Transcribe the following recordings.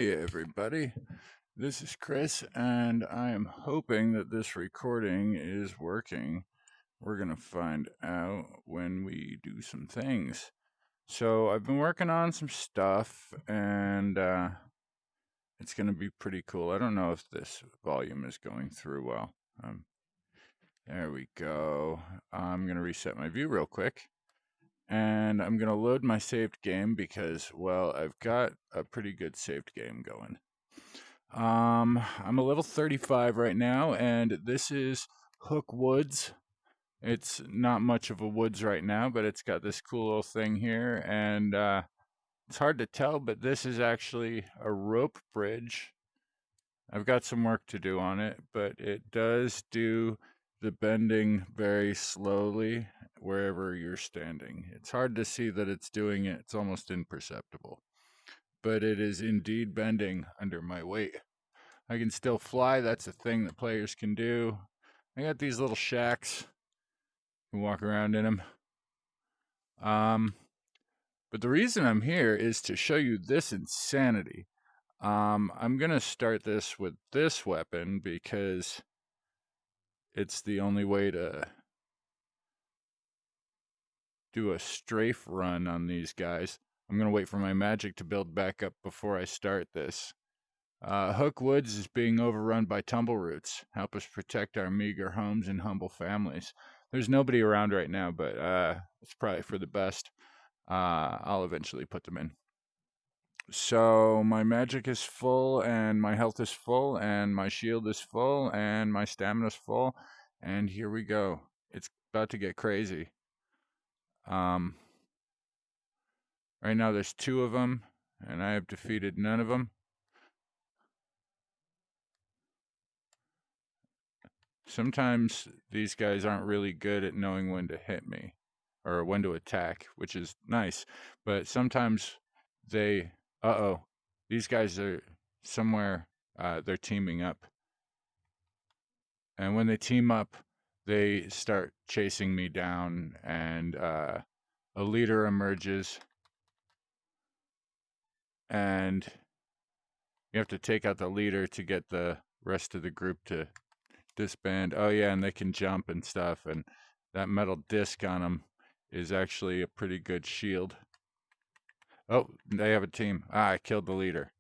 Hey everybody, this is Chris, and I am hoping that this recording is working. We're going to find out when we do some things. So I've been working on some stuff, and it's going to be pretty cool. I don't know if this volume is going through well. There we go. I'm going to reset my view real quick. And I'm going to load my saved game because, well, I've got a pretty good saved game going. I'm a level 35 right now, and this is Hook Woods. It's not much of a woods right now, but it's got this cool little thing here, and it's hard to tell, but this is actually a rope bridge. I've got some work to do on it, but it does do the bending very slowly wherever you're standing. It's hard to see that it's doing it. It's almost imperceptible, but it is indeed bending under my weight. I can still fly. That's a thing that players can do. I got these little shacks. You can walk around in them. But the reason I'm here is to show you this insanity. I'm going to start this with this weapon because it's the only way to do a strafe run on these guys. I'm going to wait for my magic to build back up before I start this. Hook Woods is being overrun by Tumbleroots. Help us protect our meager homes and humble families. There's nobody around right now, but it's probably for the best. I'll eventually put them in. So my magic is full, and my health is full, and my shield is full, and my stamina is full, and here we go. It's about to get crazy. Right now there's 2 of them, and I have defeated none of them. Sometimes these guys aren't really good at knowing when to hit me or when to attack, which is nice. But sometimes they, these guys are somewhere, they're teaming up. And when they team up, they start chasing me down, and a leader emerges. And you have to take out the leader to get the rest of the group to disband. Oh yeah, and they can jump and stuff, and that metal disc on them is actually a pretty good shield. Oh, they have a team. I killed the leader.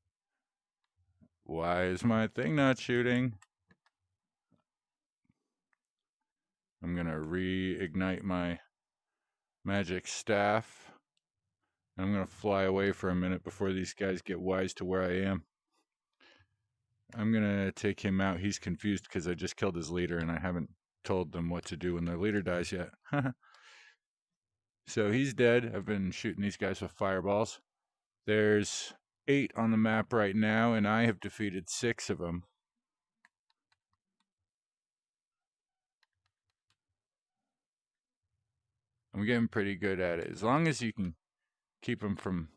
Why is my thing not shooting? I'm gonna reignite my magic staff. I'm gonna fly away for a minute before these guys get wise to where I am. I'm gonna take him out. He's confused because I just killed his leader and I haven't told them what to do when their leader dies yet. So he's dead. I've been shooting these guys with fireballs. There's 8 on the map right now, and I have defeated 6 of them. I'm getting pretty good at it. As long as you can keep them from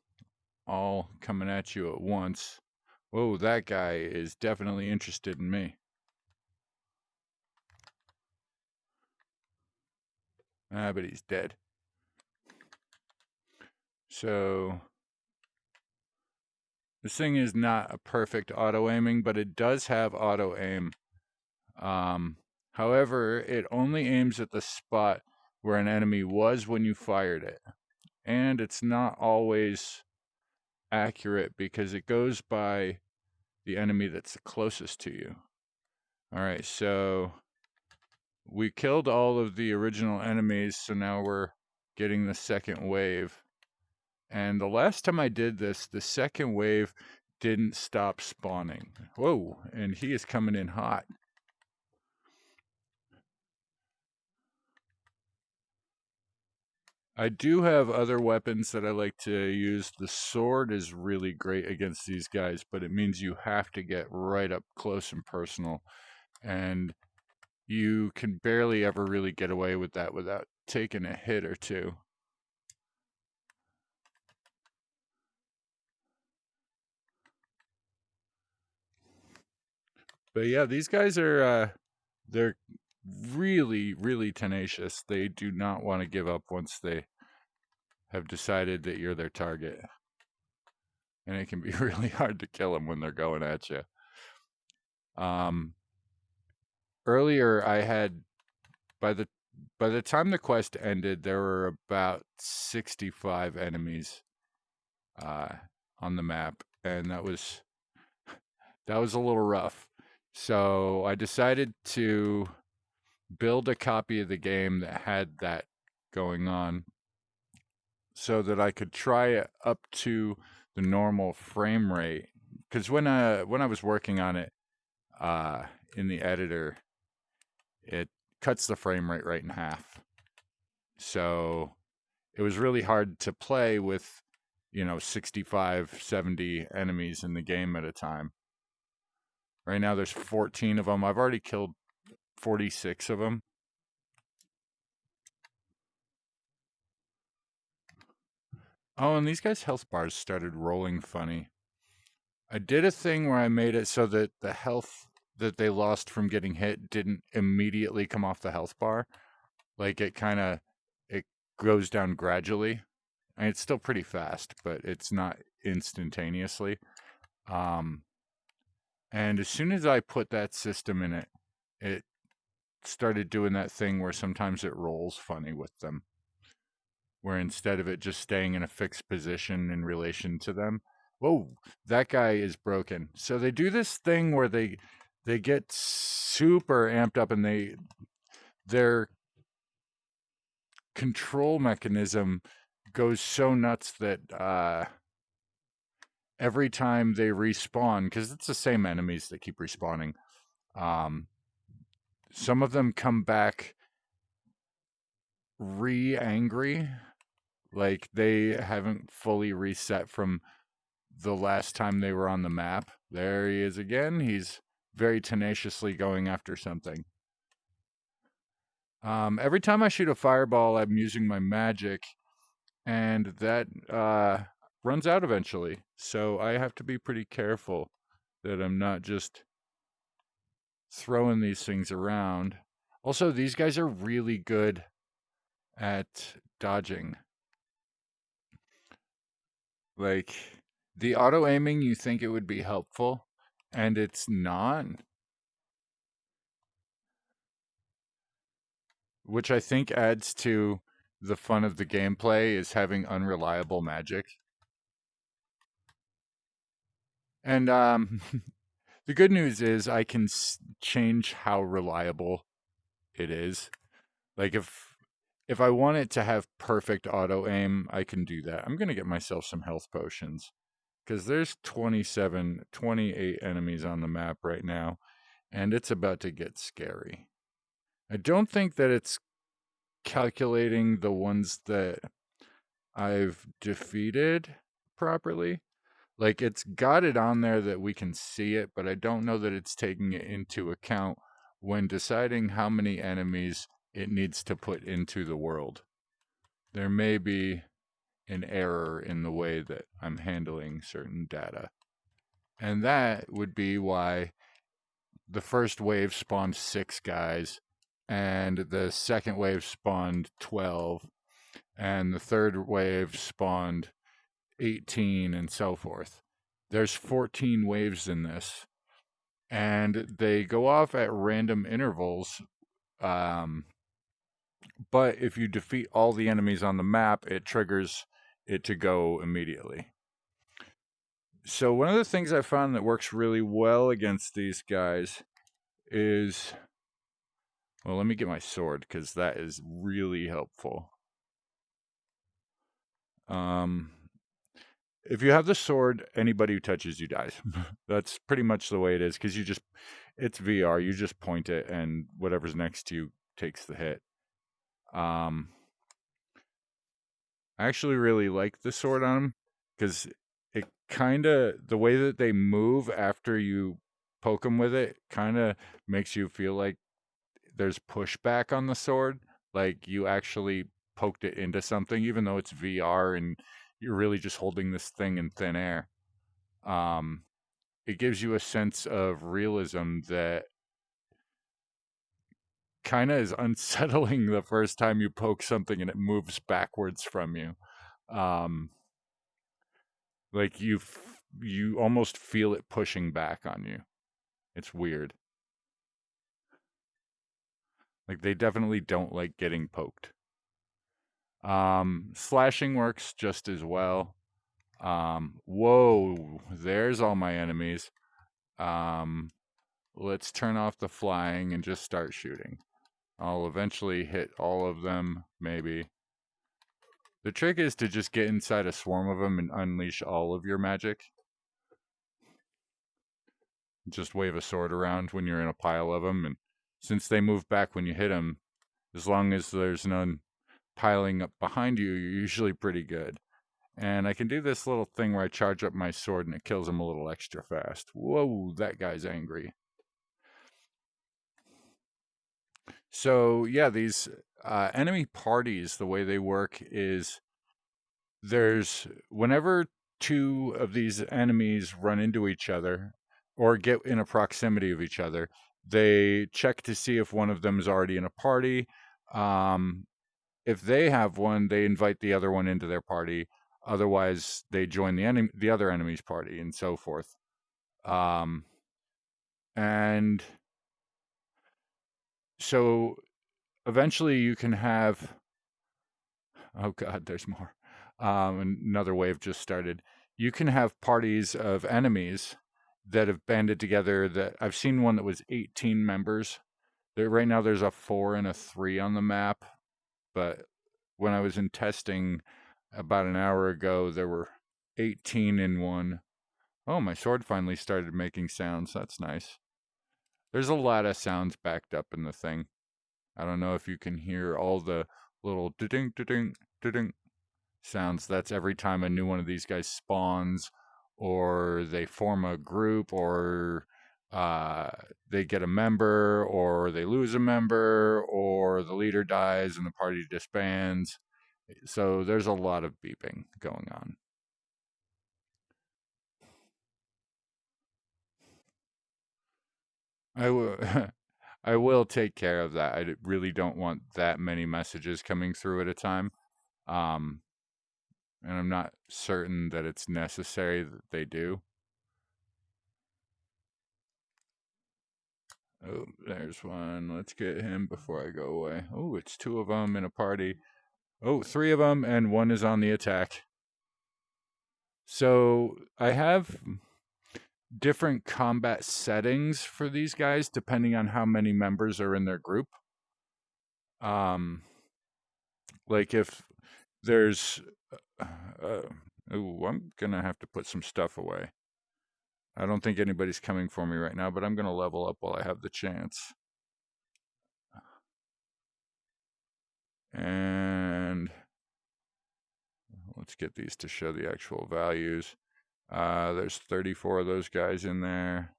all coming at you at once. Whoa, that guy is definitely interested in me. But he's dead. So this thing is not a perfect auto-aiming, but it does have auto-aim. However, it only aims at the spot where an enemy was when you fired it. And it's not always accurate because it goes by the enemy that's the closest to you. All right, so we killed all of the original enemies, so now we're getting the second wave. And the last time I did this, the second wave didn't stop spawning. Whoa, and he is coming in hot. I do have other weapons that I like to use. The sword is really great against these guys, but it means you have to get right up close and personal. And you can barely ever really get away with that without taking a hit or 2. But yeah, these guys are, they're really, really tenacious. They do not want to give up once they have decided that you're their target. and it can be really hard to kill them when they're going at you. Earlier, I had by the time the quest ended, there were about 65 enemies uh, on the map, and that was a little rough. So I decided to build a copy of the game that had that going on, so that I could try it up to the normal frame rate. Because when I was working on it in the editor, it cuts the frame rate right in half. So it was really hard to play with, 65, 70 enemies in the game at a time. Right now there's 14 of them. I've already killed 46 of them. Oh, and these guys' health bars started rolling funny. I did a thing where I made it so that the health that they lost from getting hit didn't immediately come off the health bar. Like it goes down gradually. And it's still pretty fast, but it's not instantaneously. And as soon as I put that system in it, it started doing that thing where sometimes it rolls funny with them, where instead of it just staying in a fixed position in relation to them, whoa, that guy is broken. So they do this thing where they get super amped up, and their control mechanism goes so nuts that every time they respawn, because it's the same enemies that keep respawning, some of them come back angry, like they haven't fully reset from the last time they were on the map. There he is again. He's very tenaciously going after something. Every time I shoot a fireball, I'm using my magic, and that runs out eventually. So I have to be pretty careful that I'm not just throwing these things around. Also, these guys are really good at dodging. Like, the auto aiming, you think it would be helpful, and it's not, which I think adds to the fun of the gameplay, is having unreliable magic. And the good news is I can change how reliable it is. Like if I want it to have perfect auto aim, I can do that. I'm going to get myself some health potions, because there's 28 enemies on the map right now, and it's about to get scary. I don't think that it's calculating the ones that I've defeated properly. Like, it's got it on there that we can see it, but I don't know that it's taking it into account when deciding how many enemies it needs to put into the world. There may be an error in the way that I'm handling certain data. And that would be why the first wave spawned 6 guys, and the second wave spawned 12, and the third wave spawned 18, and so forth. There's 14 waves in this, and they go off at random intervals. But if you defeat all the enemies on the map, it triggers it to go immediately. So one of the things I found that works really well against these guys is, well, let me get my sword, because that is really helpful. If you have the sword, anybody who touches you dies. That's pretty much the way it is, because it's VR. You just point it, and whatever's next to you takes the hit. I actually really like the sword on them, because it the way that they move after you poke them with it kind of makes you feel like there's pushback on the sword. Like you actually poked it into something, even though it's VR and you're really just holding this thing in thin air. It gives you a sense of realism that kind of is unsettling the first time you poke something and it moves backwards from you. Like you almost feel it pushing back on you. It's weird. Like they definitely don't like getting poked. Slashing works just as well. Whoa, there's all my enemies. Um, let's turn off the flying and just start shooting. I'll eventually hit all of them, maybe. The trick is to just get inside a swarm of them and unleash all of your magic. Just wave a sword around when you're in a pile of them, and since they move back when you hit them, as long as there's none piling up behind you, you're usually pretty good. And I can do this little thing where I charge up my sword and it kills him a little extra fast. Whoa, that guy's angry. So, yeah, these enemy parties, the way they work is there's whenever two of these enemies run into each other or get in a proximity of each other, they check to see if one of them is already in a party. Um, if they have one, they invite the other one into their party. Otherwise, they join the other enemy's party, and so forth. Um, and so eventually, you can have. Oh God, there's more. Another wave just started. You can have parties of enemies that have banded together. That I've seen one that was 18 members. Right now, there's a 4 and a 3 on the map, but when I was in testing about an hour ago, there were 18 in one. Oh, my sword finally started making sounds. That's nice. There's a lot of sounds backed up in the thing. I don't know if you can hear all the little da-ding, da-ding, da-ding sounds. That's every time a new one of these guys spawns, or they form a group, or they get a member, or they lose a member, or the leader dies and the party disbands. So there's a lot of beeping going on. I will, I will take care of that. I really don't want that many messages coming through at a time. Um, and I'm not certain that it's necessary that they do. Oh, there's one. Let's get him before I go away. Oh, it's 2 of them in a party. Oh, 3 of them, and 1 is on the attack. So I have different combat settings for these guys depending on how many members are in their group. Like if there's, I'm gonna have to put some stuff away. I don't think anybody's coming for me right now, but I'm gonna level up while I have the chance. And let's get these to show the actual values. There's 34 of those guys in there.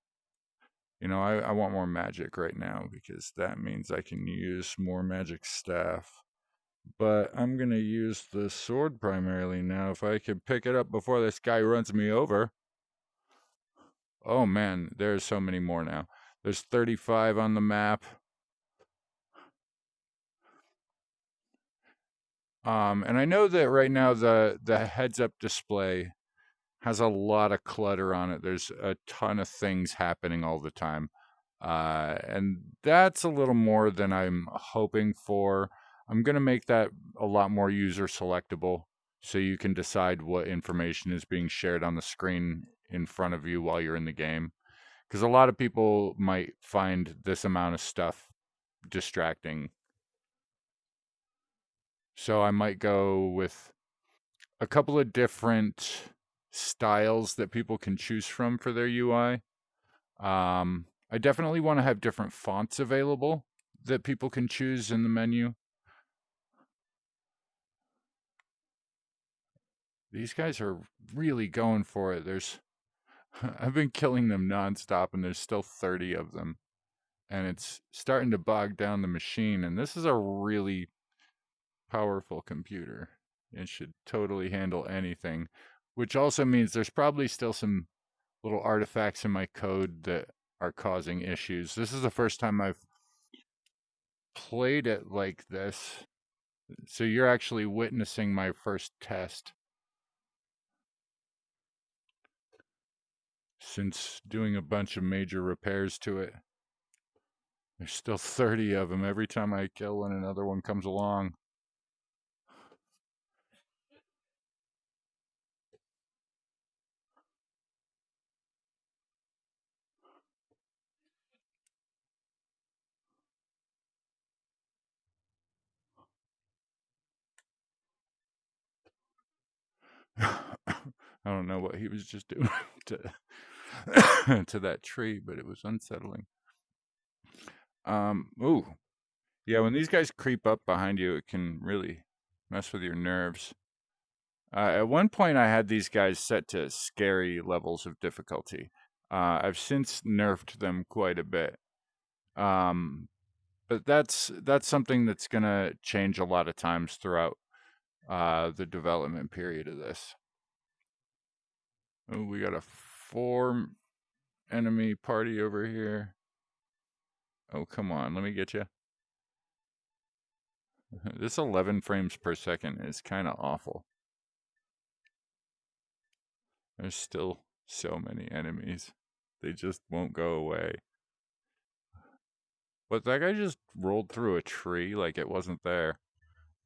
You know, I want more magic right now because that means I can use more magic staff. But I'm going to use the sword primarily now. If I can pick it up before this guy runs me over. Oh man, there's so many more now. There's 35 on the map. And I know that right now the heads-up display has a lot of clutter on it. There's a ton of things happening all the time. And that's a little more than I'm hoping for. I'm going to make that a lot more user selectable so you can decide what information is being shared on the screen in front of you while you're in the game. Because a lot of people might find this amount of stuff distracting. So I might go with a couple of different styles that people can choose from for their UI. I definitely want to have different fonts available that people can choose in the menu. These guys are really going for it. I've been killing them nonstop, and there's still 30 of them. And it's starting to bog down the machine. And this is a really powerful computer. It should totally handle anything, which also means there's probably still some little artifacts in my code that are causing issues. This is the first time I've played it like this. So you're actually witnessing my first test. since doing a bunch of major repairs to it. There's still 30 of them. Every time I kill one, another one comes along. I don't know what he was just doing to to that tree, but it was unsettling. Ooh. Yeah, when these guys creep up behind you, it can really mess with your nerves. At one point, I had these guys set to scary levels of difficulty. I've since nerfed them quite a bit. But that's something that's going to change a lot of times throughout the development period of this. Oh, we got a 4 enemy party over here. Oh, come on. Let me get you. This 11 frames per second is kind of awful. There's still so many enemies. They just won't go away. But that guy just rolled through a tree like it wasn't there.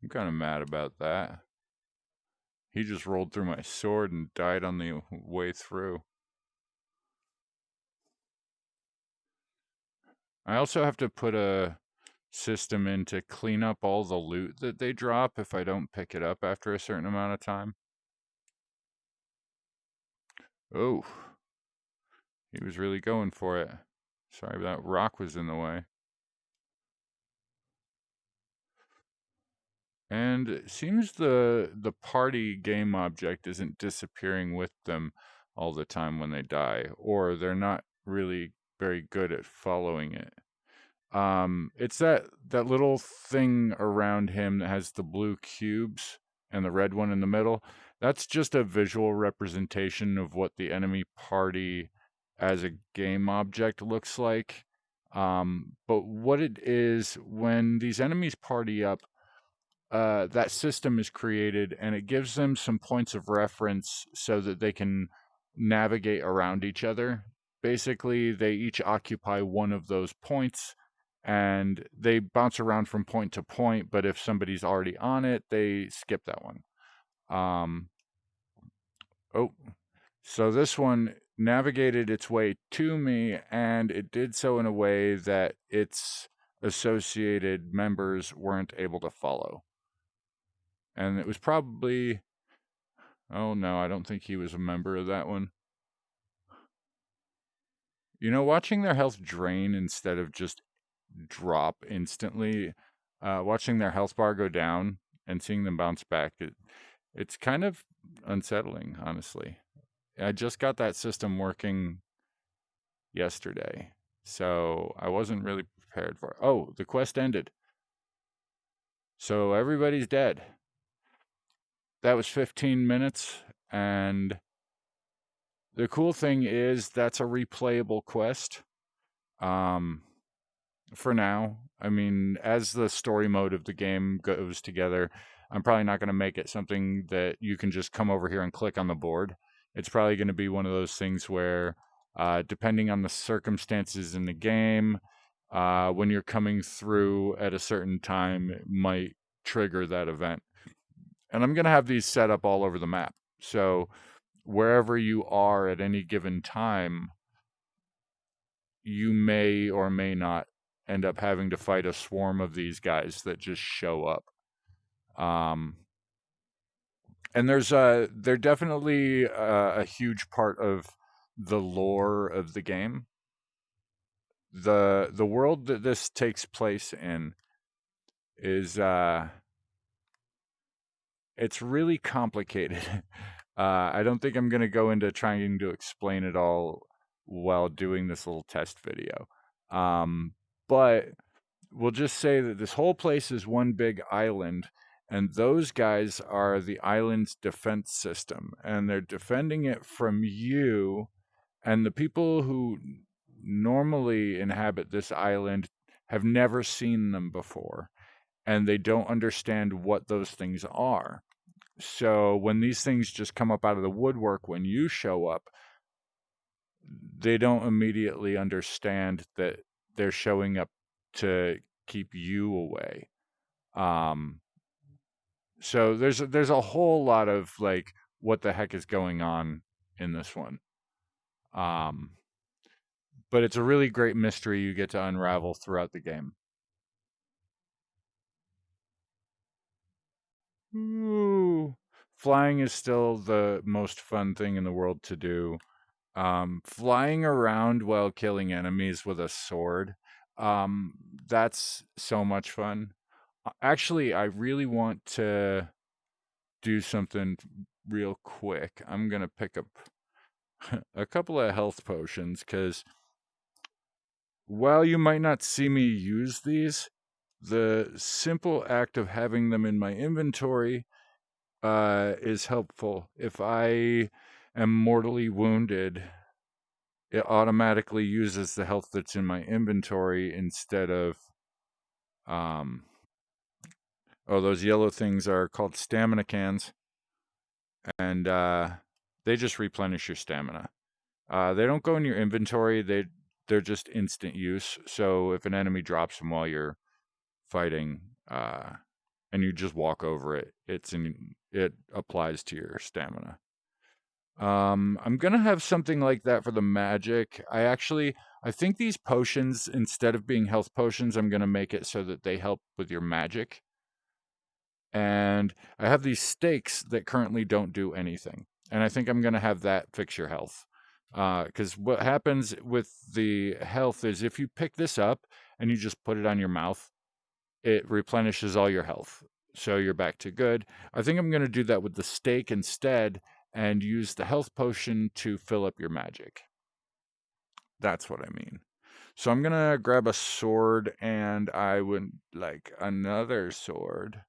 I'm kind of mad about that. He just rolled through my sword and died on the way through. I also have to put a system in to clean up all the loot that they drop if I don't pick it up after a certain amount of time. Oh, he was really going for it. Sorry, that rock was in the way. And it seems the party game object isn't disappearing with them all the time when they die, or they're not really very good at following it. It's that little thing around him that has the blue cubes and the red one in the middle. That's just a visual representation of what the enemy party as a game object looks like. But what it is, when these enemies party up, that system is created and it gives them some points of reference so that they can navigate around each other. Basically, they each occupy one of those points and they bounce around from point to point, but if somebody's already on it, they skip that one. So this one navigated its way to me, and it did so in a way that its associated members weren't able to follow. And it was probably... Oh, no, I don't think he was a member of that one. You know, watching their health drain instead of just drop instantly, watching their health bar go down and seeing them bounce back, it's kind of unsettling, honestly. I just got that system working yesterday, so I wasn't really prepared for it. Oh, the quest ended. So everybody's dead. That was 15 minutes, and the cool thing is that's a replayable quest. For now. I mean, as the story mode of the game goes together, I'm probably not going to make it something that you can just come over here and click on the board. It's probably going to be one of those things where, depending on the circumstances in the game, when you're coming through at a certain time, it might trigger that event. And I'm going to have these set up all over the map. So wherever you are at any given time, you may or may not end up having to fight a swarm of these guys that just show up. And they're definitely a huge part of the lore of the game. The world that this takes place in is it's really complicated. I don't think I'm going to go into trying to explain it all while doing this little test video. But we'll just say that this whole place is one big island, and those guys are the island's defense system, and they're defending it from you, and the people who normally inhabit this island have never seen them before, and they don't understand what those things are. So when these things just come up out of the woodwork when you show up, they don't immediately understand that they're showing up to keep you away. So there's a whole lot of like what the heck is going on in this one. Um, but it's a really great mystery you get to unravel throughout the game. Ooh. Flying is still the most fun thing in the world to do. Flying around while killing enemies with a sword, um, that's so much fun. Actually, I really want to do something real quick. I'm gonna pick up a couple of health potions because while you might not see me use these, the simple act of having them in my inventory is helpful. If I am mortally wounded, it automatically uses the health that's in my inventory instead of um those yellow things are called stamina cans, and they just replenish your stamina. They don't go in your inventory. They're just instant use. So if an enemy drops them while you're fighting, and you just walk over it, it applies to your stamina. I'm gonna have something like that for the magic. I think these potions, instead of being health potions, I'm gonna make it so that they help with your magic. And I have these stakes that currently don't do anything. And I think I'm gonna have that fix your health. Because what happens with the health is if you pick this up and you just put it on your mouth, it replenishes all your health. So you're back to good. I think I'm going to do that with the steak instead and use the health potion to fill up your magic. That's what I mean. So I'm going to grab a sword, and I would like another sword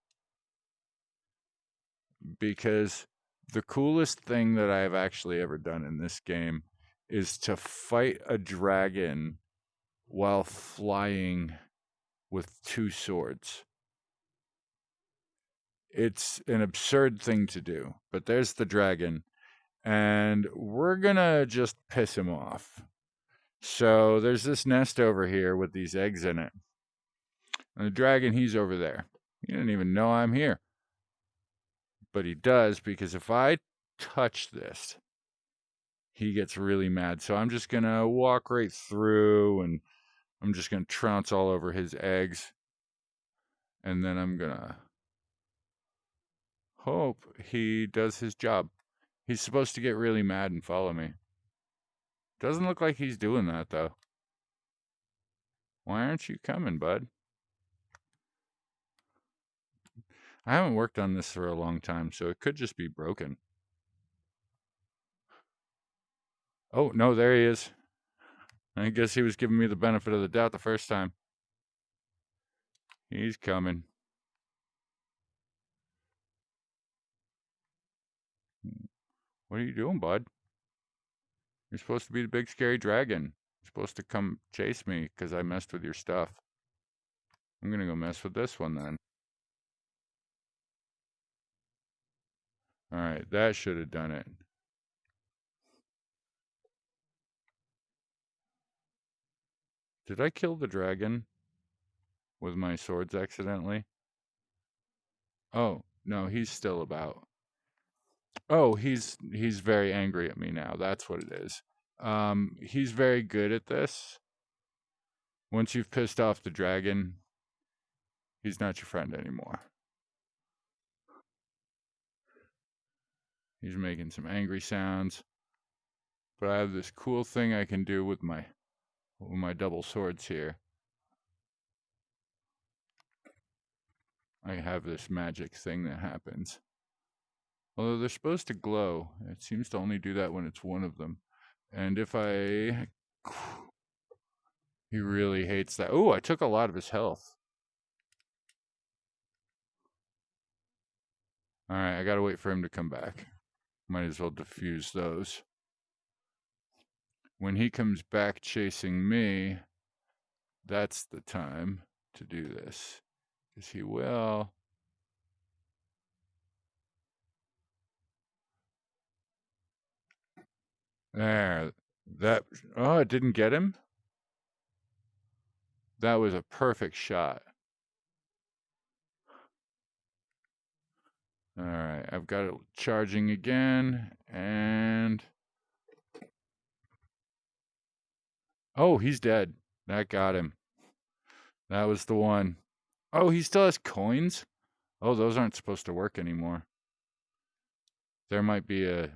because the coolest thing that I've actually ever done in this game is to fight a dragon while flying with two swords. It's an absurd thing to do, but there's the dragon, and we're gonna just piss him off. So there's this nest over here with these eggs in it, and the dragon, he's over there. He didn't even know I'm here, but he does because if I touch this, he gets really mad. So I'm just gonna walk right through, and I'm just gonna trounce all over his eggs, and then I'm gonna hope he does his job. He's supposed to get really mad and follow me. Doesn't look like he's doing that, though. Why aren't you coming, bud? I haven't worked on this for a long time, so it could just be broken. Oh, no, there he is. I guess he was giving me the benefit of the doubt the first time. He's coming. What are you doing, bud? You're supposed to be the big scary dragon. You're supposed to come chase me because I messed with your stuff. I'm gonna go mess with this one then. Alright, that should have done it. Did I kill the dragon with my swords accidentally? Oh, no, he's still about. Oh, he's very angry at me now. That's what it is. He's very good at this. Once you've pissed off the dragon, he's not your friend anymore. He's making some angry sounds. But I have this cool thing I can do with my double swords here. I have this magic thing that happens. Although they're supposed to glow, it seems to only do that when it's one of them. And if I... He really hates that. Oh, I took a lot of his health. Alright, I gotta wait for him to come back. Might as well diffuse those. When he comes back chasing me, that's the time to do this. Because he will. There. That, oh, it didn't get him? That was a perfect shot. All right, I've got it charging again, and oh, he's dead. That got him. That was the one. Oh, he still has coins? Oh, those aren't supposed to work anymore. There might be a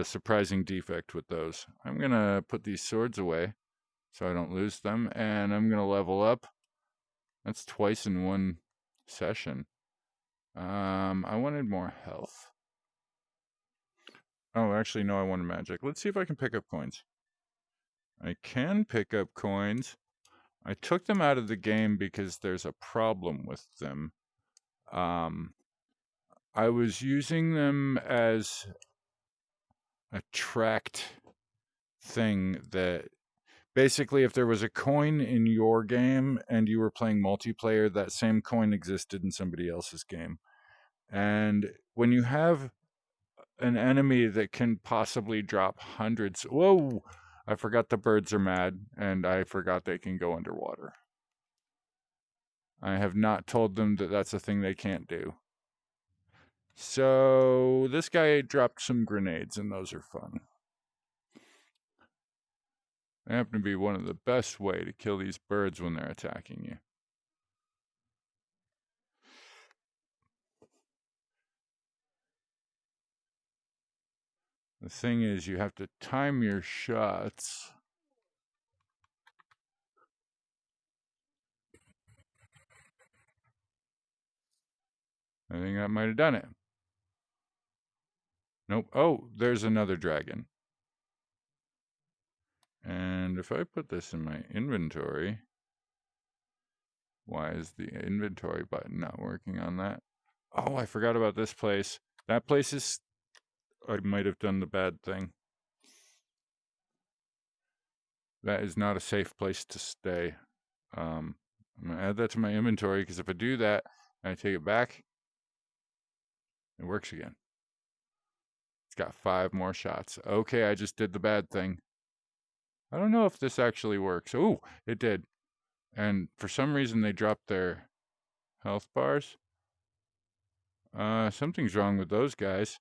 surprising defect with those. I'm going to put these swords away so I don't lose them, and I'm going to level up. That's twice in one session. I wanted more health. Oh, actually, no, I wanted magic. Let's see if I can pick up coins. I can pick up coins. I took them out of the game because there's a problem with them. I was using them as a tracked thing that basically if there was a coin in your game and you were playing multiplayer, that same coin existed in somebody else's game. And when you have an enemy that can possibly drop hundreds, whoa, I forgot the birds are mad, and I forgot they can go underwater. I have not told them that that's a thing they can't do. So this guy dropped some grenades, and those are fun. They happen to be one of the best way to kill these birds when they're attacking you. The thing is, you have to time your shots. I think that might have done it. Nope. Oh, there's another dragon. And if I put this in my inventory, why is the inventory button not working on that? Oh, I forgot about this place. That place is, I might have done the bad thing. That is not a safe place to stay. I'm going to add that to my inventory because if I do that and I take it back, it works again. It's got 5 more shots. Okay, I just did the bad thing. I don't know if this actually works. Ooh, it did. And for some reason, they dropped their health bars. Something's wrong with those guys.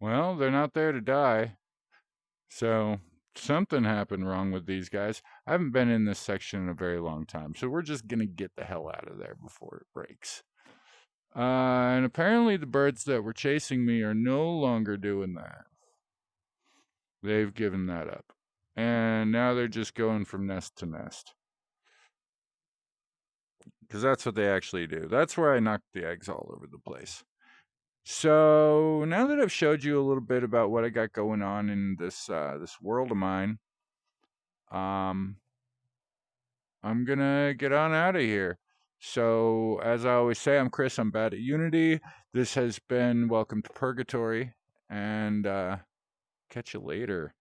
Well, they're not there to die. So something happened wrong with these guys. I haven't been in this section in a very long time, so we're just going to get the hell out of there before it breaks. And apparently the birds that were chasing me are no longer doing that. They've given that up. And now they're just going from nest to nest. Because that's what they actually do. That's where I knocked the eggs all over the place. So now that I've showed you a little bit about what I got going on in this this world of mine, I'm gonna get on out of here. So as I always say, I'm Chris. I'm bad at Unity. This has been Welcome to Purgatory, and catch you later.